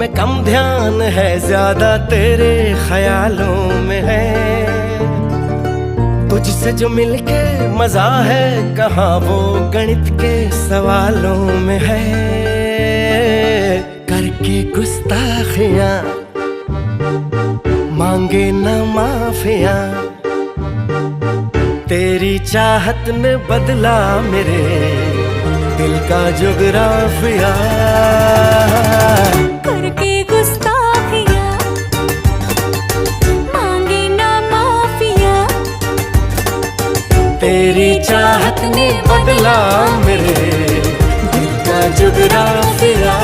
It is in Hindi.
में कम ध्यान है, ज्यादा तेरे ख्यालों में है। तुझसे जो मिलके मजा है, कहाँ वो गणित के सवालों में है। करके गुस्ताखियां मांगे न माफिया, तेरी चाहत ने बदला मेरे दिल का जुगराफिया। करके गुस्ताखियां मांगे ना माफिया, तेरी चाहत ने बदला मेरे दिल का जुगराफिया।